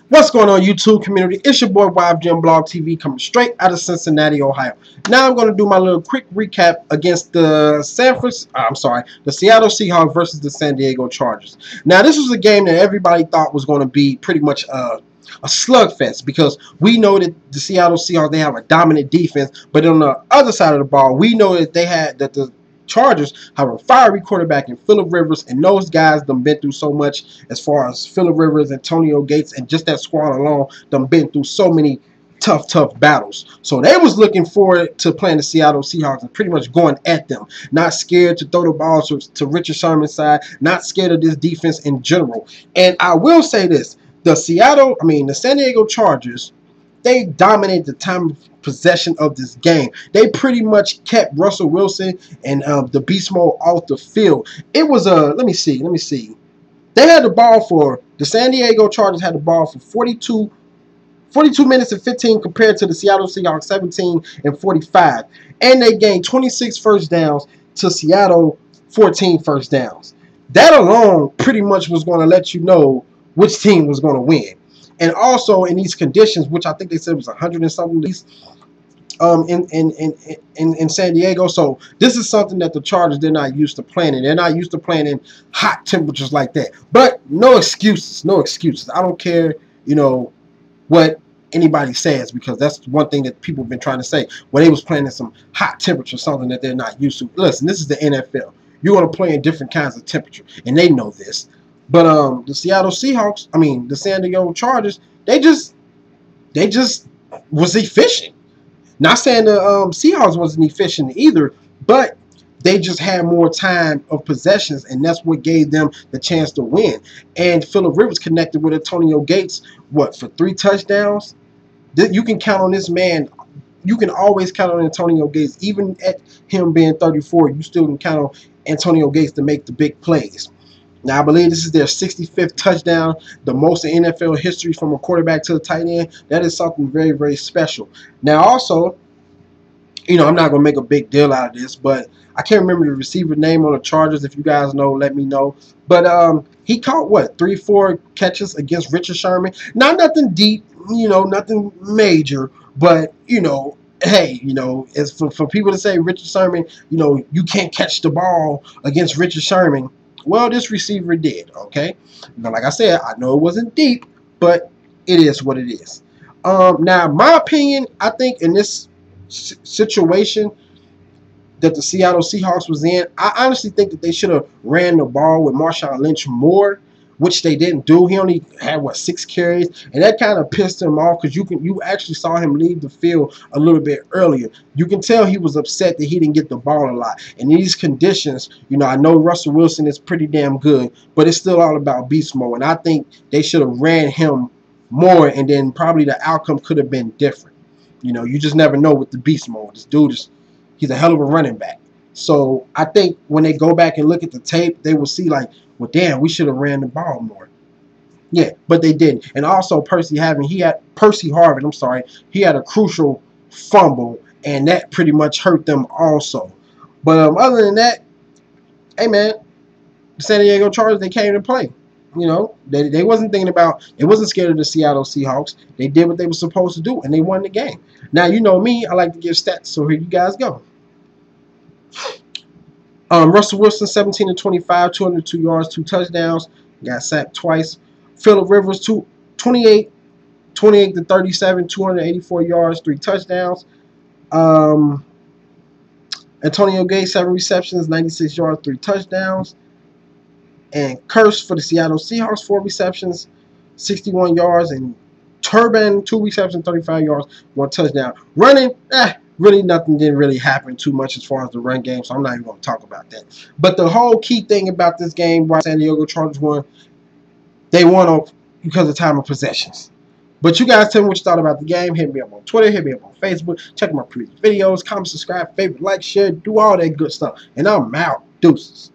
What's going on, YouTube community? It's your boy YfgmBlogTv coming straight out of Cincinnati, Ohio. Now I'm going to do my little quick recap against the Seattle Seahawks versus the San Diego Chargers. Now this was a game that everybody thought was going to be pretty much a slugfest, because we know that the Seattle Seahawks, they have a dominant defense, but on the other side of the ball, we know that the Chargers have a fiery quarterback in Phillip Rivers, and those guys done been through so much as far as Phillip Rivers, Antonio Gates, and just that squad alone done been through so many tough battles. So they was looking forward to playing the Seattle Seahawks and pretty much going at them. Not scared to throw the ball to Richard Sherman's side, not scared of this defense in general. And I will say this, the San Diego Chargers, they dominated the time of possession of this game. They pretty much kept Russell Wilson and the beast mode off the field. It was let me see. They had the ball for the San Diego Chargers had the ball for 42 minutes and 15 compared to the Seattle Seahawks 17 and 45. And they gained 26 first downs to Seattle 14 first downs. That alone pretty much was going to let you know which team was going to win. And also in these conditions, which I think they said was 100 and something degrees in San Diego. So this is something that the Chargers, they're not used to playing in. They're not used to playing in hot temperatures like that. But no excuses, no excuses. I don't care, what anybody says, because that's one thing that people have been trying to say. When they was playing in some hot temperature, something that they're not used to. Listen, this is the NFL. You're going to play in different kinds of temperature, and they know this. But the Seattle Seahawks, the San Diego Chargers, they just was efficient. Not saying the Seahawks wasn't efficient either, but they just had more time of possessions, and that's what gave them the chance to win. And Phillip Rivers connected with Antonio Gates, for 3 touchdowns? You can count on this man. You can always count on Antonio Gates. Even at him being 34, you still can count on Antonio Gates to make the big plays. Now, I believe this is their 65th touchdown, the most in NFL history from a quarterback to a tight end. That is something very, very special. Now, also, I'm not going to make a big deal out of this, but I can't remember the receiver name on the Chargers. If you guys know, let me know. But he caught, 3-4 catches against Richard Sherman. Not nothing deep, nothing major, but, hey, as for people to say Richard Sherman, you can't catch the ball against Richard Sherman. Well, this receiver did, okay? Now, like I said, I know it wasn't deep, but it is what it is. Now, my opinion, I think in this situation that the Seattle Seahawks was in, I honestly think that they should have ran the ball with Marshawn Lynch more, which they didn't do. He only had, 6 carries, and that kind of pissed him off, because you actually saw him leave the field a little bit earlier. You can tell he was upset that he didn't get the ball a lot. In these conditions, I know Russell Wilson is pretty damn good, but it's still all about beast mode, and I think they should have ran him more, and then probably the outcome could have been different. You just never know with the beast mode. This dude he's a hell of a running back. So I think when they go back and look at the tape, they will see like, well, damn, we should have ran the ball more. Yeah, but they didn't. And also Percy Harvin, he had a crucial fumble, and that pretty much hurt them also. But other than that, hey man, the San Diego Chargers, they came to play. They wasn't scared of the Seattle Seahawks. They did what they were supposed to do, and they won the game. Now, you know me, I like to give stats, so here you guys go. Russell Wilson, 17 of 25, 202 yards, 2 touchdowns. Got sacked twice. Phillip Rivers, 28 to 37, 284 yards, 3 touchdowns. Antonio Gates, 7 receptions, 96 yards, 3 touchdowns. And Curse for the Seattle Seahawks, 4 receptions, 61 yards. And Turbin, 2 receptions, 35 yards, 1 touchdown. Running, really nothing didn't really happen too much as far as the run game, so I'm not even going to talk about that. But the whole key thing about this game, why San Diego Chargers won, they won because of time of possessions. But you guys tell me what you thought about the game. Hit me up on Twitter, hit me up on Facebook, check my previous videos, comment, subscribe, favorite, like, share, do all that good stuff. And I'm out. Deuces.